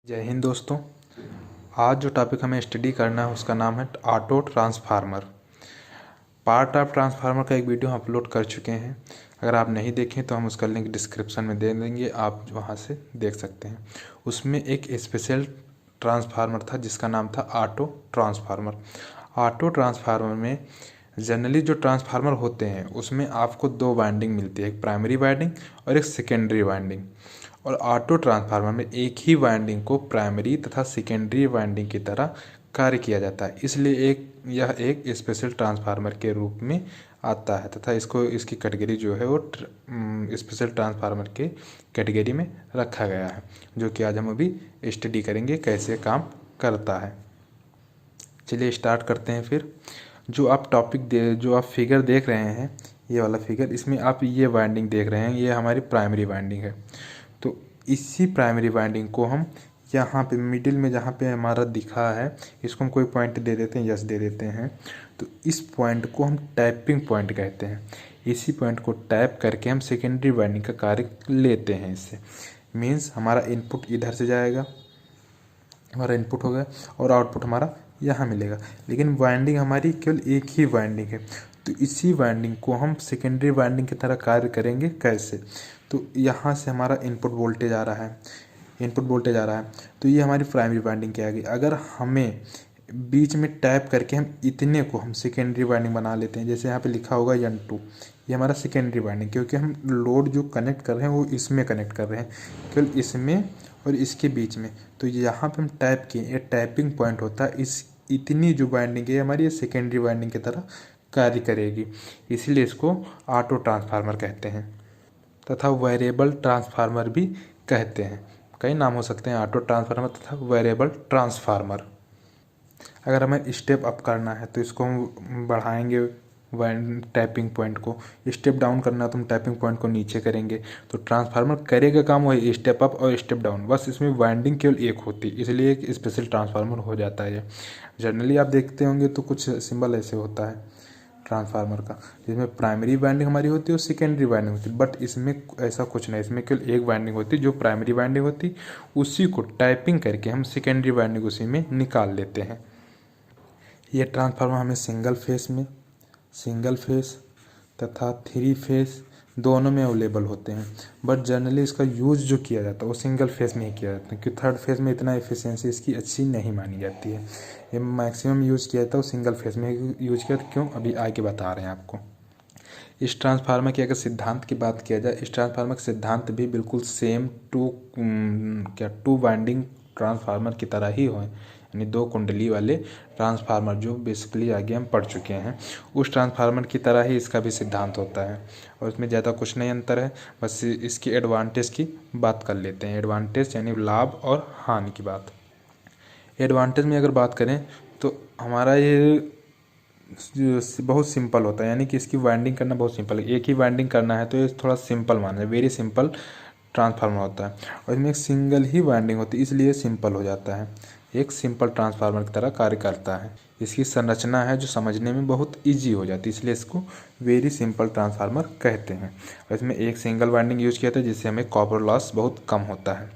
जय हिंद दोस्तों। आज जो टॉपिक हमें स्टडी करना है उसका नाम है auto transformer. Part of transformer का एक वीडियो हम अपलोड कर चुके हैं। अगर आप नहीं देखें तो हम उसका लिंक डिस्क्रिप्शन में दे देंगे, आप वहां से देख सकते हैं। उसमें एक स्पेशल ट्रांसफार्मर था जिसका नाम था ऑटो ट्रांसफार्मर। ऑटो ट्रांसफार्मर में जनरली जो ट्रांसफार्मर होते हैं उसमें आपको दो वाइंडिंग मिलती है, एक प्राइमरी वाइंडिंग और एक सेकेंडरी वाइंडिंग। और ऑटो ट्रांसफार्मर में एक ही वाइंडिंग को प्राइमरी तथा सेकेंडरी वाइंडिंग की तरह कार्य किया जाता है, इसलिए यह एक स्पेशल ट्रांसफार्मर के रूप में आता है तथा इसकी कैटेगरी जो है वो स्पेशल ट्रांसफार्मर के कैटेगरी में रखा गया है, जो कि आज हम अभी स्टडी करेंगे कैसे काम करता है। चलिए स्टार्ट करते हैं। फिर जो आप फिगर देख रहे हैं, ये वाला फिगर, इसमें आप ये वाइंडिंग देख रहे हैं, ये हमारी प्राइमरी वाइंडिंग है। तो इसी प्राइमरी वाइंडिंग को हम यहाँ पे मिडिल में जहाँ पे हमारा दिखा है, इसको हम कोई पॉइंट दे देते हैं, यस दे देते हैं। तो इस पॉइंट को हम टैपिंग पॉइंट कहते हैं। इसी पॉइंट को टैप करके हम सेकेंडरी वाइंडिंग का कार्य लेते हैं। इससे मीन्स हमारा इनपुट इधर से जाएगा, हमारा इनपुट हो गया, और आउटपुट हमारा यहाँ मिलेगा। लेकिन वाइंडिंग हमारी केवल एक ही वाइंडिंग है, तो इसी वाइंडिंग को हम सेकेंडरी वाइंडिंग की तरह कार्य करेंगे। कैसे? तो यहाँ से हमारा इनपुट वोल्टेज आ रहा है, तो ये हमारी प्राइमरी वाइंडिंग की आ गई। अगर हमें बीच में टैप करके हम इतने को हम सेकेंडरी वाइंडिंग बना लेते हैं, जैसे यहाँ पे लिखा होगा N2, ये हमारा सेकेंडरी वाइंडिंग, क्योंकि हम लोड जो कनेक्ट कर रहे हैं वो इसमें कनेक्ट कर रहे हैं, केवल इसमें और इसके बीच में। तो यहाँ पे हम टैप किए, ये टैपिंग पॉइंट होता है। इतनी जो वाइंडिंग है हमारी, ये सेकेंडरी वाइंडिंग की तरह कार्य करेगी, इसीलिए इसको ऑटो ट्रांसफार्मर कहते हैं तथा वेरिएबल ट्रांसफार्मर भी कहते हैं। कई नाम हो सकते हैं, ऑटो ट्रांसफार्मर तथा वेरिएबल ट्रांसफार्मर। अगर हमें स्टेप अप करना है तो इसको हम बढ़ाएंगे टैपिंग पॉइंट को, स्टेप डाउन करना है तो हम टैपिंग पॉइंट को नीचे करेंगे। तो ट्रांसफार्मर करेगा काम वही, स्टेप अप और स्टेप डाउन, बस इसमें वाइंडिंग केवल एक होती है, इसलिए एक स्पेशल ट्रांसफार्मर हो जाता है। जनरली आप देखते होंगे तो कुछ सिंबल ऐसे होता है ट्रांसफार्मर का, जिसमें प्राइमरी वाइंडिंग हमारी होती है और सेकेंडरी वाइंडिंग होती है। बट इसमें ऐसा कुछ नहीं, इसमें केवल एक वाइंडिंग होती है, जो प्राइमरी वाइंडिंग होती है उसी को टाइपिंग करके हम सेकेंडरी वाइंडिंग उसी में निकाल लेते हैं। ये ट्रांसफार्मर हमें सिंगल फेस तथा 3 फेस दोनों में अवेलेबल होते हैं। बट जनरली इसका यूज़ जो किया जाता है वो सिंगल फेस में ही किया जाता है, क्योंकि थर्ड फेस में इतना एफिशिएंसी इसकी अच्छी नहीं मानी जाती है। ये मैक्सिमम यूज़ किया जाता है वो सिंगल फेस में यूज किया जाता है। क्यों, अभी आगे बता रहे हैं आपको। इस ट्रांसफार्मर की अगर सिद्धांत की बात किया जाए, इस ट्रांसफार्मर का सिद्धांत भी बिल्कुल सेम टू वाइंडिंग ट्रांसफार्मर की तरह ही हो, यानी 2 कुंडली वाले ट्रांसफार्मर, जो बेसिकली आगे हम पढ़ चुके हैं, उस ट्रांसफार्मर की तरह ही इसका भी सिद्धांत होता है। और इसमें ज़्यादा कुछ नहीं अंतर है, बस इसकी एडवांटेज की बात कर लेते हैं। एडवांटेज यानी लाभ और हानि की बात। एडवांटेज में अगर बात करें तो हमारा ये बहुत सिंपल होता है, यानी कि इसकी वाइंडिंग करना बहुत सिंपल है। एक ही वाइंडिंग करना है तो ये थोड़ा सिंपल माना है, वेरी सिंपल ट्रांसफार्मर होता है। और इसमें एक सिंगल ही वाइंडिंग होती है, इसलिए सिंपल हो जाता है, एक सिंपल ट्रांसफार्मर की तरह कार्य करता है। इसकी संरचना है जो समझने में बहुत ईजी हो जाती है, इसलिए इसको वेरी सिंपल ट्रांसफार्मर कहते हैं। और इसमें एक सिंगल वाइंडिंग यूज किया था, जिससे हमें कॉपर लॉस बहुत कम होता है।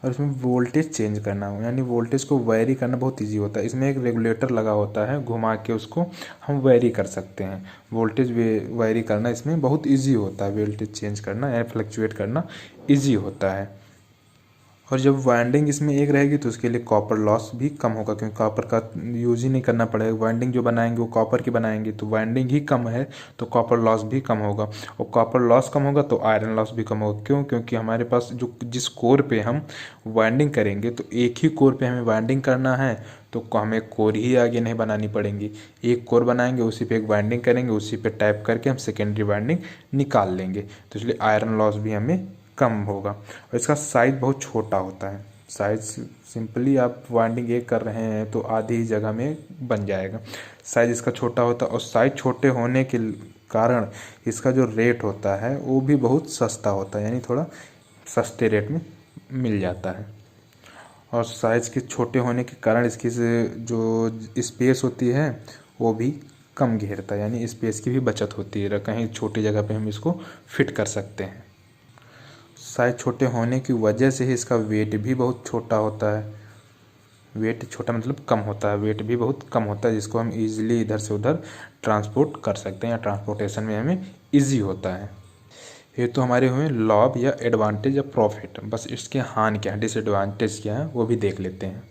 और इसमें वोल्टेज चेंज करना हो, यानी वोल्टेज को वेरी करना बहुत इजी होता है। इसमें एक रेगुलेटर लगा होता है, घुमा के उसको हम वेरी कर सकते हैं। वोल्टेज वेरी करना इसमें बहुत इजी होता है, वोल्टेज चेंज करना या फ्लक्चुएट करना इजी होता है। और जब वाइंडिंग इसमें एक रहेगी तो उसके लिए कॉपर लॉस भी कम होगा, क्योंकि कॉपर का यूज ही नहीं करना पड़ेगा। वाइंडिंग जो बनाएंगे वो कॉपर की बनाएंगे, तो वाइंडिंग ही कम है तो कॉपर लॉस भी कम होगा, और कॉपर लॉस कम होगा तो आयरन लॉस भी कम होगा। क्यों? क्योंकि हमारे पास जिस कोर पे हम वाइंडिंग करेंगे, तो एक ही कोर पे हमें वाइंडिंग करना है, तो हमें कोर ही आगे नहीं बनानी पड़ेंगी। एक कोर बनाएंगे, उसी पे एक वाइंडिंग करेंगे, उसी पे टैप करके हम सेकेंडरी वाइंडिंग निकाल लेंगे, तो इसलिए आयरन लॉस भी हमें कम होगा। और इसका साइज बहुत छोटा होता है। साइज सिंपली आप वाइंडिंग एक कर रहे हैं तो आधी जगह में बन जाएगा। साइज इसका छोटा होता है, और साइज छोटे होने के कारण इसका जो रेट होता है वो भी बहुत सस्ता होता है, यानी थोड़ा सस्ते रेट में मिल जाता है। और साइज़ के छोटे होने के कारण इसकी जो स्पेस होती है वो भी कम घेरता है, यानी स्पेस की भी बचत होती है, कहीं छोटी जगह पे हम इसको फिट कर सकते हैं। साइज छोटे होने की वजह से ही इसका वेट भी बहुत छोटा होता है। वेट छोटा मतलब कम होता है, वेट भी बहुत कम होता है, जिसको हम इजीली इधर से उधर ट्रांसपोर्ट कर सकते हैं या ट्रांसपोर्टेशन में हमें इजी होता है। ये तो हमारे हुए लॉब या एडवांटेज या प्रॉफिट। बस इसके हानि क्या है, डिसएडवांटेज क्या है, वो भी देख लेते हैं।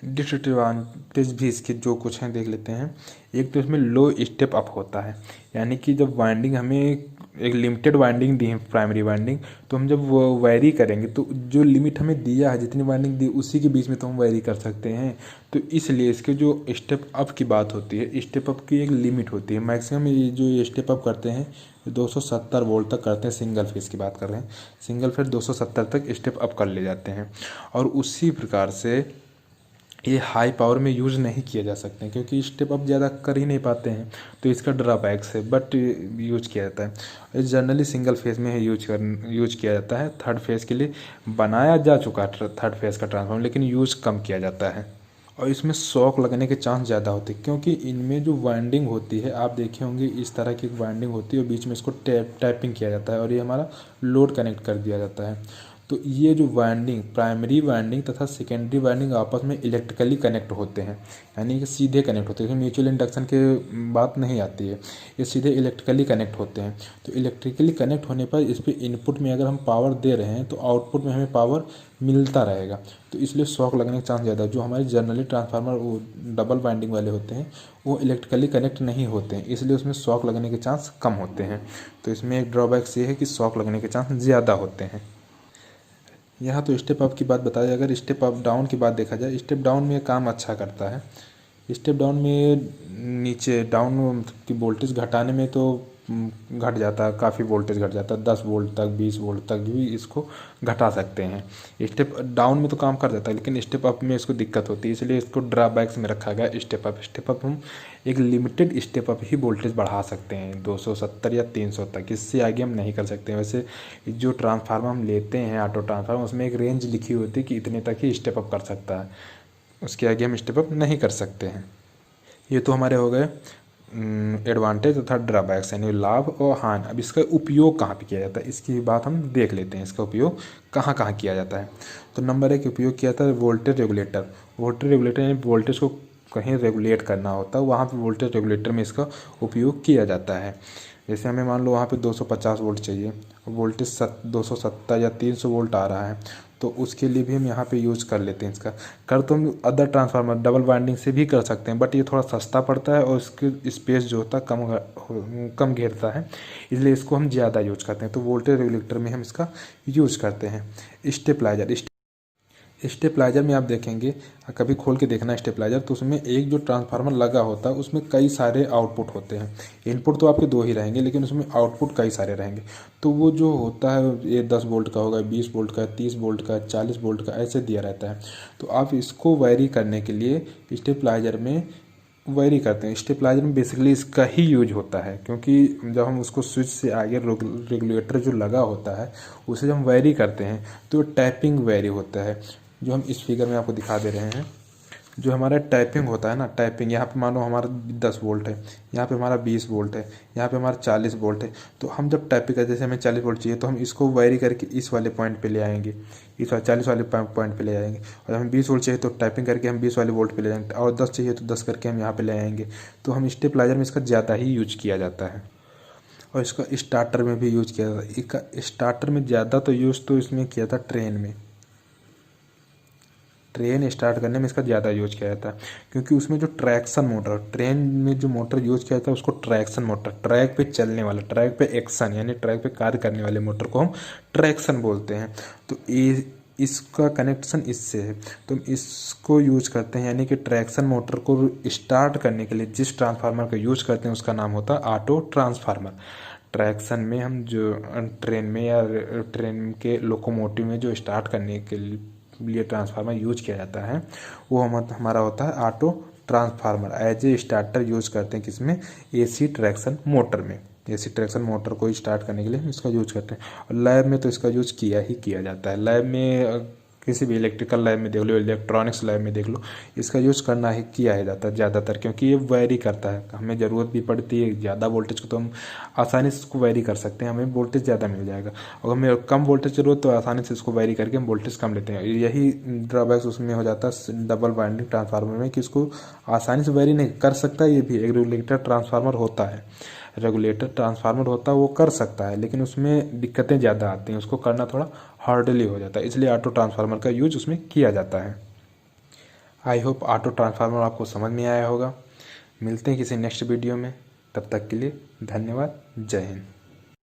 डिसएडवांटेज भी इसके जो कुछ हैं देख लेते हैं। एक तो इसमें लो स्टेप अप होता है, यानी कि जब वाइंडिंग हमें एक लिमिटेड वाइंडिंग दी है प्राइमरी वाइंडिंग, तो हम जब वो वैरी करेंगे तो जो लिमिट हमें दिया है, जितनी वाइंडिंग दी उसी के बीच में तो हम वैरी कर सकते हैं। तो इसलिए इसके जो स्टेप अप की बात होती है, स्टेप अप की एक लिमिट होती है। मैक्सिमम ये जो स्टेप अप करते हैं 270 वोल्ट तक करते हैं, सिंगल फेस की बात कर रहे हैं। सिंगल फेस 270 तक स्टेप अप कर ले जाते हैं। और उसी प्रकार से ये हाई पावर में यूज़ नहीं किया जा सकते हैं, क्योंकि स्टेप अप ज़्यादा कर ही नहीं पाते हैं, तो इसका ड्रॉबैक्स है। बट यूज किया जाता है जनरली सिंगल फेज में ही यूज किया जाता है। थर्ड फेज के लिए बनाया जा चुका है थर्ड फेज का ट्रांसफार्मर, लेकिन यूज़ कम किया जाता है। और इसमें शॉक लगने के चांस ज़्यादा होते हैं, क्योंकि इनमें जो वाइंडिंग होती है, आप देखे होंगे इस तरह की वाइंडिंग होती है और बीच में इसको टैपिंग किया जाता है और ये हमारा लोड कनेक्ट कर दिया जाता है। तो ये जो वाइंडिंग, प्राइमरी वाइंडिंग तथा सेकेंडरी वाइंडिंग आपस में इलेक्ट्रिकली कनेक्ट होते हैं, यानी कि सीधे कनेक्ट होते हैं। म्यूचुअल इंडक्शन के बात नहीं आती है, ये सीधे इलेक्ट्रिकली कनेक्ट होते हैं। तो इलेक्ट्रिकली कनेक्ट होने पर इस पर इनपुट में अगर हम पावर दे रहे हैं तो आउटपुट में हमें पावर मिलता रहेगा, तो इसलिए शॉक लगने का चांस ज़्यादा है। जो हमारे जनरली ट्रांसफार्मर वो डबल वाइंडिंग वाले होते हैं वो इलेक्ट्रिकली कनेक्ट नहीं होते हैं, इसलिए उसमें शॉक लगने के चांस कम होते हैं। तो इसमें एक ड्रॉबैक्स ये है कि शॉक लगने के चांस ज़्यादा होते हैं। यहाँ तो स्टेप अप की बात बताई, अगर स्टेप अप डाउन की बात देखा जाए, स्टेप डाउन में काम अच्छा करता है। स्टेप डाउन में नीचे डाउन की वोल्टेज घटाने में तो घट जाता है, काफ़ी वोल्टेज घट जाता है, 10 वोल्ट तक 20 वोल्ट तक भी इसको घटा सकते हैं। स्टेप डाउन में तो काम कर देता है, लेकिन स्टेप अप में इसको दिक्कत होती है, इसलिए इसको ड्रॉबैक्स में रखा गया स्टेप अप। स्टेप अप हम एक लिमिटेड स्टेप अप ही वोल्टेज बढ़ा सकते हैं 270 या 300 तक, इससे आगे हम नहीं कर सकते हैं। वैसे जो ट्रांसफार्मर हम लेते हैं ऑटो ट्रांसफार्मर, उसमें एक रेंज लिखी होती है कि इतने तक ही स्टेप अप कर सकता है, उसके आगे हम स्टेप अप नहीं कर सकते हैं। ये तो हमारे हो गए एडवांटेज तथा ड्रॉबैक्स, यानी लाभ और हानि। अब इसका उपयोग कहाँ पे किया जाता है, इसकी बात हम देख लेते हैं। इसका उपयोग कहाँ कहाँ किया जाता है। तो नंबर 1 उपयोग किया जाता है वोल्टेज रेगुलेटर। वोल्टेज रेगुलेटर यानी वोल्टेज को कहीं रेगुलेट करना होता है, वहाँ पे वोल्टेज रेगुलेटर में इसका उपयोग किया जाता है। जैसे हमें मान लो वहाँ पे 250 वोल्ट चाहिए, वोल्टेज 270 या 300 वोल्ट आ रहा है, तो उसके लिए भी हम यहाँ पे यूज़ कर लेते हैं। इसका कर तो हम अदर ट्रांसफार्मर डबल वाइंडिंग से भी कर सकते हैं, बट ये थोड़ा सस्ता पड़ता है और इसकी स्पेस जो होता है कम घेरता है, इसलिए इसको हम ज़्यादा यूज करते हैं। तो वोल्टेज रेगुलेटर में हम इसका यूज करते हैं। स्टेपलाइजर, स्टेपलाइजर में आप देखेंगे, कभी खोल के देखना स्टेपलाइजर, तो उसमें एक जो ट्रांसफार्मर लगा होता है उसमें कई सारे आउटपुट होते हैं। इनपुट तो आपके 2 ही रहेंगे, लेकिन उसमें आउटपुट कई सारे रहेंगे। तो वो जो होता है ये 10 वोल्ट का होगा, 20 वोल्ट का, 30 वोल्ट का, 40 वोल्ट का, ऐसे दिया रहता है। तो आप इसको वैरी करने के लिए स्टेपलाइजर में वैरी करते हैं। स्टेपलाइजर में बेसिकली इसका ही यूज होता है, क्योंकि जब हम उसको स्विच से आगे रेगुलेटर जो लगा होता है उसे जब हम वैरी करते हैं तो टैपिंग वैरी होता है, जो हम इस फिगर में आपको दिखा दे रहे हैं। जो हमारा टाइपिंग होता है ना, टाइपिंग, यहाँ पे मान लो हमारा 10 वोल्ट है, यहाँ पे हमारा 20 वोल्ट है, यहाँ पे हमारा 40 वोल्ट है। तो हम जब टाइपिंग करते, जैसे हमें 40 वोल्ट चाहिए, तो हम इसको वैरी करके इस वाले पॉइंट पे ले आएंगे, इस वाले 40 वाले पॉइंट पे ले आएंगे। और हमें 20 वोल्ट चाहिए तो टाइपिंग करके हम 20 वाले वोल्ट पे ले जाएंगे, और 10 चाहिए तो 10 करके हम यहाँ पे ले आएंगे। तो हम स्टेपलाइजर में इसका ज़्यादा ही यूज किया जाता है। और इसका स्टार्टर में भी यूज किया जाता है। इसका स्टार्टर में ज़्यादा तो यूज़ तो इसमें किया था ट्रेन में, ट्रेन स्टार्ट करने में इसका ज़्यादा यूज किया जाता है, क्योंकि उसमें जो ट्रैक्शन मोटर, ट्रेन में जो मोटर यूज किया जाता है उसको ट्रैक्शन मोटर, ट्रैक पे चलने वाला, ट्रैक पे एक्शन यानी ट्रैक पे कार्य करने वाले मोटर को हम ट्रैक्शन बोलते हैं। तो ये इसका कनेक्शन इससे है, तो हम इसको यूज करते हैं। यानी कि ट्रैक्शन मोटर को स्टार्ट करने के लिए जिस ट्रांसफार्मर का यूज करते हैं उसका नाम होता है ऑटो ट्रांसफार्मर। ट्रैक्शन में हम जो ट्रेन में या ट्रेन के लोकोमोटिव में जो स्टार्ट करने के लिए ट्रांसफार्मर यूज किया जाता है वो हमारा होता है auto transformer. As a starter use करते हैं किसमें, एसी ट्रैक्शन मोटर में। एसी ट्रैक्शन मोटर को स्टार्ट करने के लिए हम इसका यूज करते हैं। और लैब में तो इसका यूज किया ही किया जाता है। लैब में किसी भी इलेक्ट्रिकल लैब में देख लो, इलेक्ट्रॉनिक्स लैब में देख लो, इसका यूज़ करना ही किया है जाता है ज़्यादातर, क्योंकि ये वैरी करता है। हमें ज़रूरत भी पड़ती है ज़्यादा वोल्टेज को तो हम आसानी से इसको वैरी कर सकते हैं, हमें वोल्टेज ज़्यादा मिल जाएगा। और हमें कम वोल्टेज जरूरत तो आसानी से इसको वैरी करके हम वोल्टेज कम लेते हैं। यही ड्रॉबैक्स उसमें हो जाता है डबल वाइंडिंग ट्रांसफार्मर में, कि इसको आसानी से वैरी नहीं कर सकता। ये भी एक रेगुलेटर ट्रांसफार्मर होता है, रेगुलेटर ट्रांसफार्मर होता है, वो कर सकता है, लेकिन उसमें दिक्कतें ज़्यादा आती हैं, उसको करना थोड़ा हार्डली हो जाता है, इसलिए ऑटो ट्रांसफार्मर का यूज उसमें किया जाता है। आई होप ऑटो ट्रांसफार्मर आपको समझ में आया होगा। मिलते हैं किसी नेक्स्ट वीडियो में, तब तक के लिए धन्यवाद। जय हिंद।